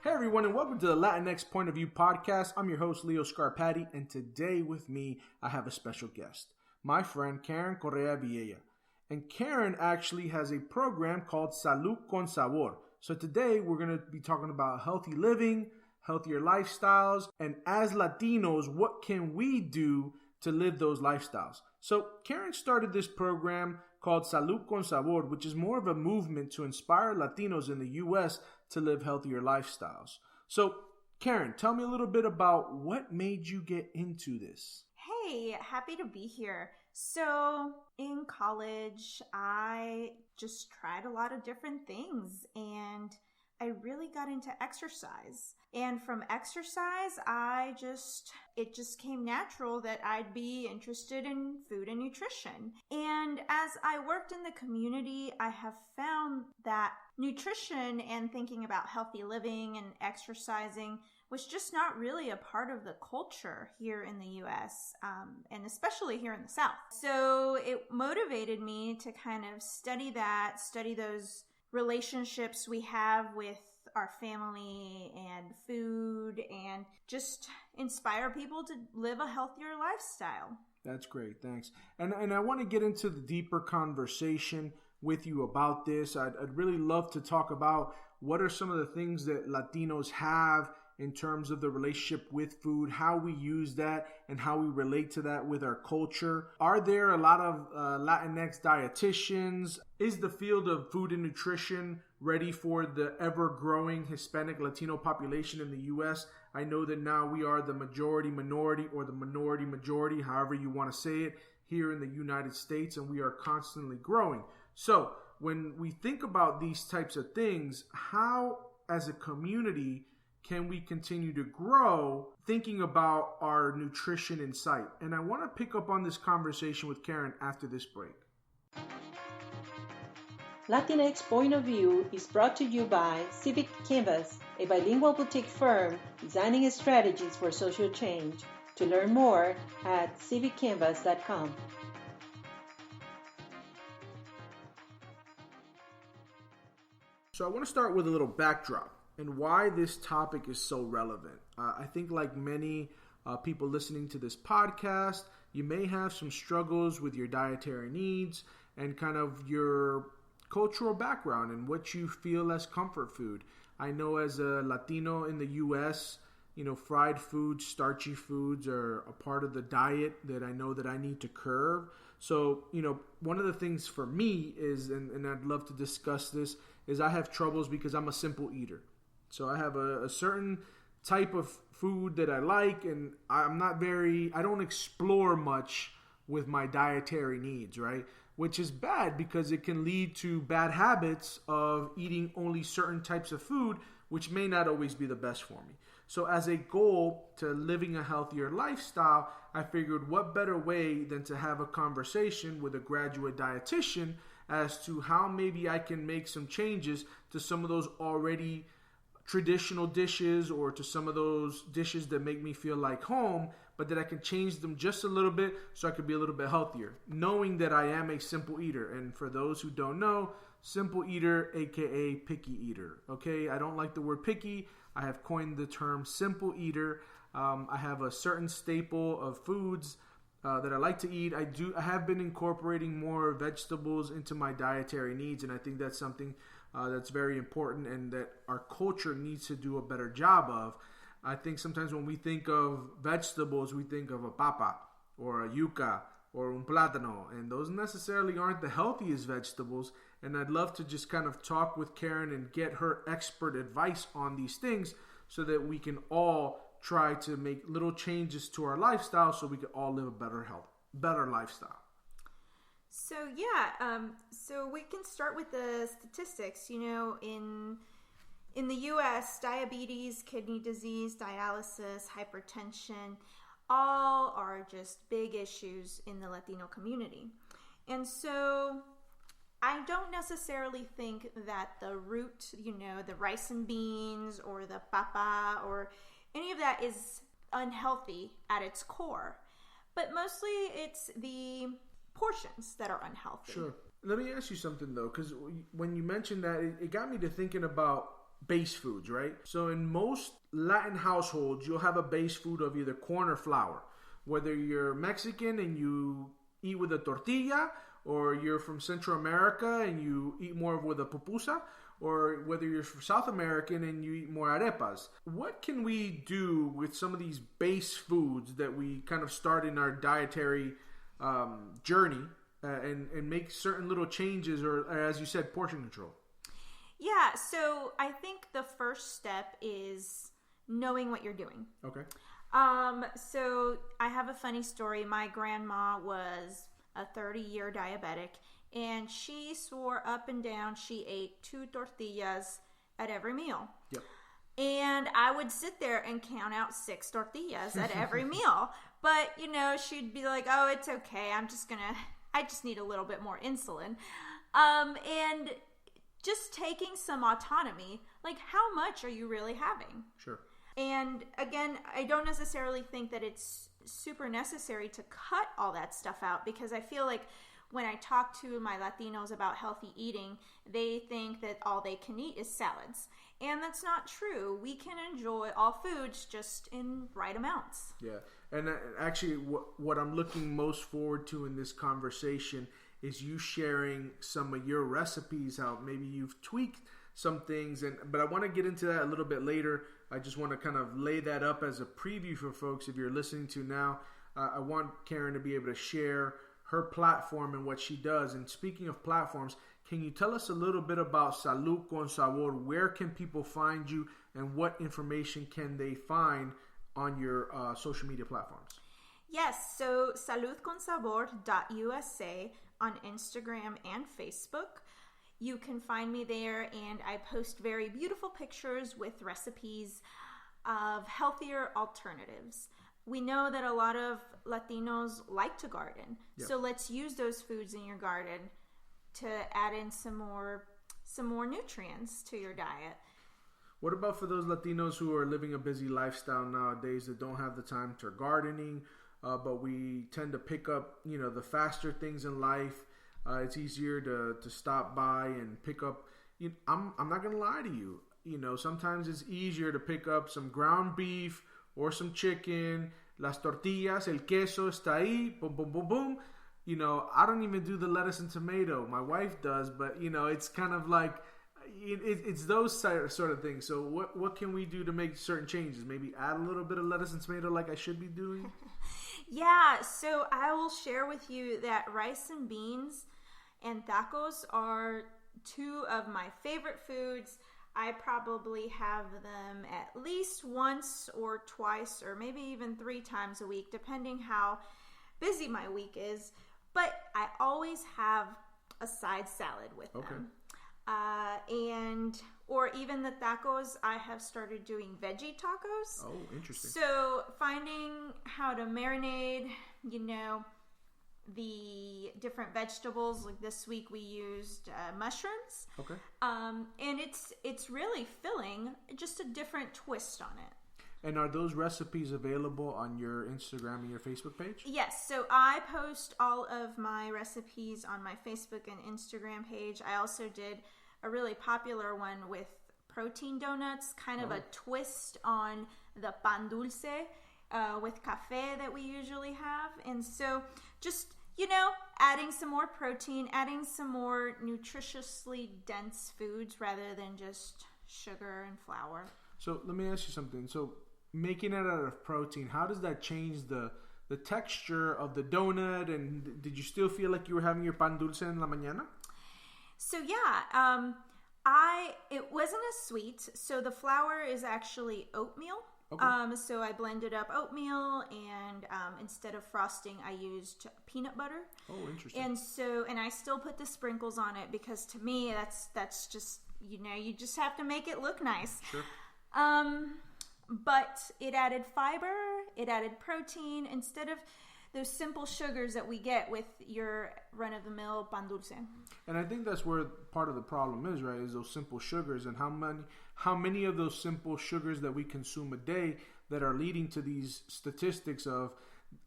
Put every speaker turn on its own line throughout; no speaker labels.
Hey everyone, and welcome to the Latinx Point of View podcast. I'm your host, Leo Scarpati, and today with me, I have a special guest, my friend Karen Correa Villella. And Karen actually has a program called Salud con Sabor. So today, we're going to be talking about healthy living, healthier lifestyles, and as Latinos, what can we do to live those lifestyles? So Karen started this program called Salud con Sabor, which is more of a movement to inspire Latinos in the U.S. to live healthier lifestyles. So, Karen, tell me a little bit about what made you get into this.
Hey, happy to be here. So, in college, I just tried a lot of different things and I really got into exercise. And from exercise, it just came natural that I'd be interested in food and nutrition. And as I worked in the community, I have found that nutrition and thinking about healthy living and exercising was just not really a part of the culture here in the U.S., and especially here in the South. So it motivated me to kind of study those relationships we have with our family and food, and just inspire people to live a healthier lifestyle.
That's great, thanks. And I want to get into the deeper conversation with you about this. I'd really love to talk about what are some of the things that Latinos have in terms of the relationship with food, how we use that, and how we relate to that with our culture. Are there a lot of Latinx dietitians? Is the field of food and nutrition ready for the ever-growing Hispanic Latino population in the U.S.? I know that now we are the majority minority, or the minority majority, however you want to say it, here in the United States, and we are constantly growing. So when we think about these types of things, how as a community can we continue to grow thinking about our nutrition in sight? And I want to pick up on this conversation with Karen after this break.
Latinx Point of View is brought to you by Civic Canvas, a bilingual boutique firm designing strategies for social change. To learn more at civiccanvas.com.
So I want to start with a little backdrop and why this topic is so relevant. I think like many people listening to this podcast, you may have some struggles with your dietary needs and kind of your cultural background and what you feel as comfort food. I know as a Latino in the U.S., fried foods, starchy foods are a part of the diet that I know that I need to curb. So, one of the things for me is, and I'd love to discuss this, is I have troubles because I'm a simple eater. So I have a certain type of food that I like, and I don't explore much with my dietary needs, right? Which is bad because it can lead to bad habits of eating only certain types of food, which may not always be the best for me. So as a goal to living a healthier lifestyle, I figured what better way than to have a conversation with a graduate dietitian as to how maybe I can make some changes to some of those already traditional dishes, or to some of those dishes that make me feel like home, but that I can change them just a little bit so I could be a little bit healthier, knowing that I am a simple eater. And for those who don't know, simple eater, aka picky eater. Okay, I don't like the word picky. I have coined the term simple eater. I have a certain staple of foods that I like to eat. I have been incorporating more vegetables into my dietary needs, and I think that's something that's very important and that our culture needs to do a better job of. I think sometimes when we think of vegetables, we think of a papa or a yuca or un plátano, and those necessarily aren't the healthiest vegetables. And I'd love to just kind of talk with Karen and get her expert advice on these things so that we can all try to make little changes to our lifestyle so we can all live a better lifestyle.
So so we can start with the statistics. In the U.S., diabetes, kidney disease, dialysis, hypertension, all are just big issues in the Latino community. And so I don't necessarily think that the root, the rice and beans or the papa or any of that is unhealthy at its core. But mostly it's the portions that are unhealthy.
Sure. Let me ask you something, though, because when you mentioned that, it got me to thinking about base foods, right? So in most Latin households, you'll have a base food of either corn or flour. Whether you're Mexican and you eat with a tortilla, or you're from Central America and you eat more with a pupusa, or whether you're from South American and you eat more arepas. What can we do with some of these base foods that we kind of start in our dietary journey and make certain little changes, or as you said, portion control?
Yeah, so I think the first step is knowing what you're doing.
Okay.
So I have a funny story. My grandma was a 30-year diabetic, and she swore up and down she ate 2 tortillas at every meal. Yep. And I would sit there and count out 6 tortillas at every meal. But, you know, she'd be like, oh, it's okay. I just need a little bit more insulin. And just taking some autonomy, like how much are you really having?
Sure.
And again, I don't necessarily think that it's super necessary to cut all that stuff out, because I feel like when I talk to my Latinos about healthy eating, they think that all they can eat is salads. And that's not true. We can enjoy all foods just in right amounts.
Yeah. And actually, what I'm looking most forward to in this conversation is you sharing some of your recipes, how maybe you've tweaked some things. But I want to get into that a little bit later. I just want to kind of lay that up as a preview for folks. If you're listening to now, I want Karen to be able to share her platform and what she does. And speaking of platforms, can you tell us a little bit about Salud con Sabor? Where can people find you, and what information can they find on your social media platforms?
Yes, so saludconsabor.usa on Instagram and Facebook. You can find me there, and I post very beautiful pictures with recipes of healthier alternatives. We know that a lot of Latinos like to garden, so let's use those foods in your garden to add in some more nutrients to your diet.
What about for those Latinos who are living a busy lifestyle nowadays that don't have the time to gardening, but we tend to pick up, the faster things in life? It's easier to stop by and pick up. I'm not gonna lie to you. Sometimes it's easier to pick up some ground beef or some chicken. Las tortillas, el queso está ahí. Boom, boom, boom, boom. I don't even do the lettuce and tomato. My wife does, but it's kind of like it's those sort of things. So what can we do to make certain changes? Maybe add a little bit of lettuce and tomato, like I should be doing.
Yeah. So I will share with you that rice and beans and tacos are 2 of my favorite foods. I probably have them at least once or twice, or maybe even 3 times a week, depending how busy my week is. But I always have a side salad with them. Or even the tacos, I have started doing veggie tacos.
Oh, interesting.
So finding how to marinate, the different vegetables. Like this week we used mushrooms.
Okay.
And it's really filling, just a different twist on it.
And are those recipes available on your Instagram and your Facebook page?
Yes. So I post all of my recipes on my Facebook and Instagram page. I also did a really popular one with protein donuts, kind of a twist on the pan dulce with café that we usually have. And so just, adding some more protein, adding some more nutritiously dense foods rather than just sugar and flour.
So let me ask you something. So making it out of protein, how does that change the texture of the donut? And did you still feel like you were having your pan dulce en la mañana?
So yeah, it wasn't as sweet. So the flour is actually oatmeal. Okay. So I blended up oatmeal, and instead of frosting, I used peanut butter.
Oh, interesting.
And I still put the sprinkles on it, because to me, that's just, you just have to make it look nice.
Sure.
But it added fiber, it added protein, instead of those simple sugars that we get with your run-of-the-mill pan dulce.
And I think that's where part of the problem is, right? Is those simple sugars, and how many of those simple sugars that we consume a day that are leading to these statistics of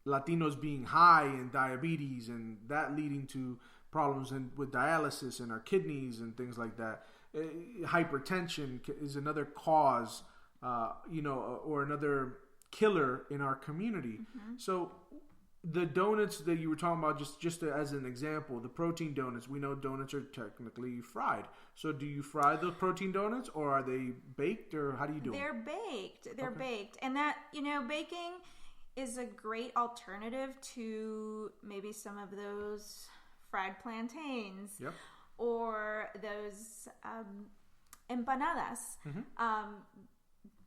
Latinos being high in diabetes, and that leading to problems with dialysis and our kidneys and things like that. Hypertension is another cause, or another killer in our community. So the donuts that you were talking about, just as an example, the protein donuts, we know donuts are technically fried. So do you fry the protein donuts, or are they baked, or how do you do them?
They're baked. They're
Okay.
baked. And that, baking is a great alternative to maybe some of those fried plantains.
Yep.
Or those empanadas.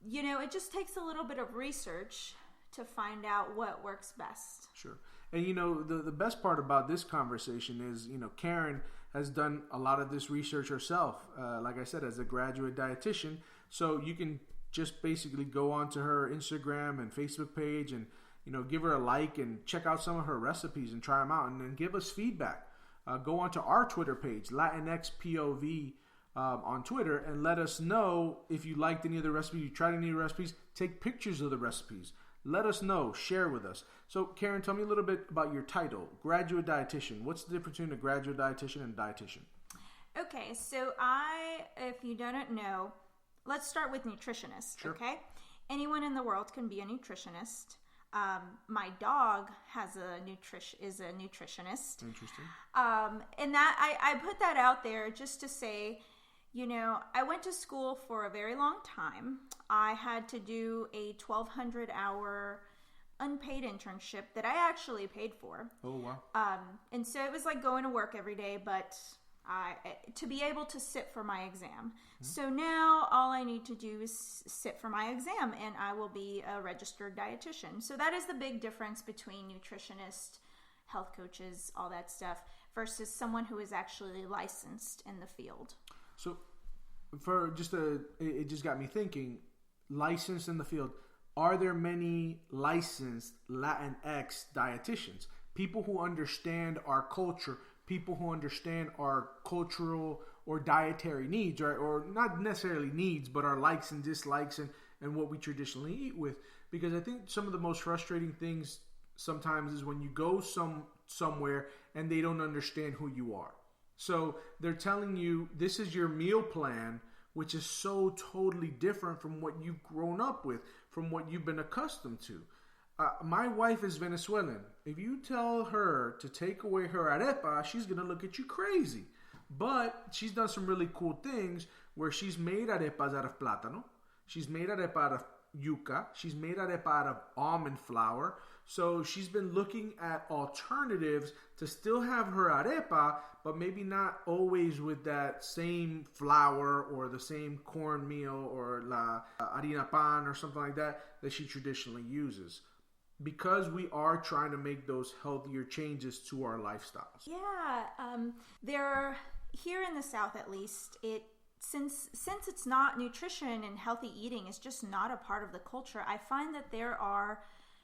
It just takes a little bit of research to find out what works best.
Sure. And the best part about this conversation is, Karen has done a lot of this research herself, like I said, as a graduate dietitian. So you can just basically go onto her Instagram and Facebook page and, give her a like and check out some of her recipes and try them out, and then give us feedback. Go onto our Twitter page, Latinx POV, on Twitter, and let us know if you liked any of the recipes, you tried any of the recipes. Take pictures of the recipes. Let us know. Share with us. So, Karen, tell me a little bit about your title, graduate dietitian. What's the difference between a graduate dietitian and a dietitian?
Okay, so if you don't know, let's start with nutritionist.
Sure.
Okay, anyone in the world can be a nutritionist. My dog is a nutritionist.
Interesting.
And that I put that out there just to say, I went to school for a very long time. I had to do a 1,200-hour unpaid internship that I actually paid for.
Oh, wow.
And so it was like going to work every day, but to be able to sit for my exam. So now all I need to do is sit for my exam, and I will be a registered dietitian. So that is the big difference between nutritionists, health coaches, all that stuff, versus someone who is actually licensed in the field.
So, it just got me thinking, licensed in the field, are there many licensed Latinx dietitians? People who understand our culture, people who understand our cultural or dietary needs, right? Or not necessarily needs, but our likes and dislikes and what we traditionally eat with. Because I think some of the most frustrating things sometimes is when you go somewhere and they don't understand who you are. So they're telling you this is your meal plan, which is so totally different from what you've grown up with, from what you've been accustomed to. My wife is Venezuelan. If you tell her to take away her arepa, she's going to look at you crazy. But she's done some really cool things where she's made arepas out of plátano. She's made arepa out of yuca. She's made arepa out of almond flour. So she's been looking at alternatives to still have her arepa, but maybe not always with that same flour or the same cornmeal or la harina pan or something like that she traditionally uses. Because we are trying to make those healthier changes to our lifestyles.
Yeah, here in the South at least, since it's not nutrition and healthy eating is just not a part of the culture, I find that there are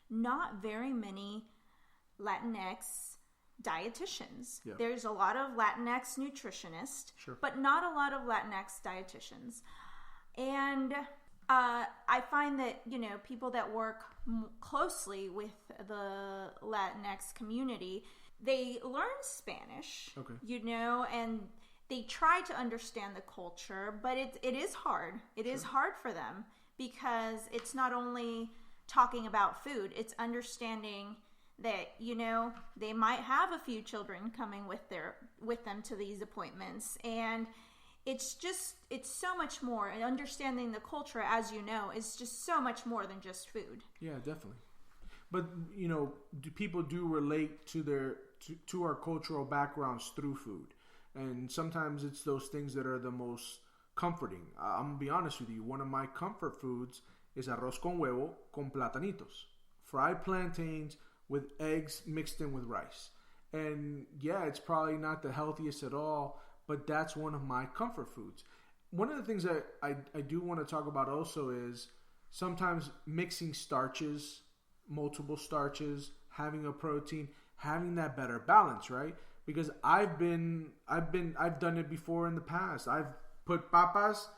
not very many Latinx dietitians.
Yeah.
There's a lot of Latinx nutritionists,
Sure.
but not a lot of Latinx dietitians. And I find that, people that work closely with the Latinx community, they learn Spanish,
Okay.
and they try to understand the culture, but it is hard. It is hard for them because it's not only talking about food, it's understanding that, they might have a few children coming with them to these appointments, and it's so much more. And understanding the culture, as you know, is just so much more than just food.
Yeah, definitely. But people do relate to our cultural backgrounds through food, and sometimes it's those things that are the most comforting. I'm gonna be honest with you. One of my comfort foods is arroz con huevo con platanitos, fried plantains with eggs mixed in with rice. And yeah, it's probably not the healthiest at all, but that's one of my comfort foods. One of the things that I do want to talk about also is sometimes mixing starches, multiple starches, having a protein, having that better balance, right? Because I've done it before in the past. I've put papas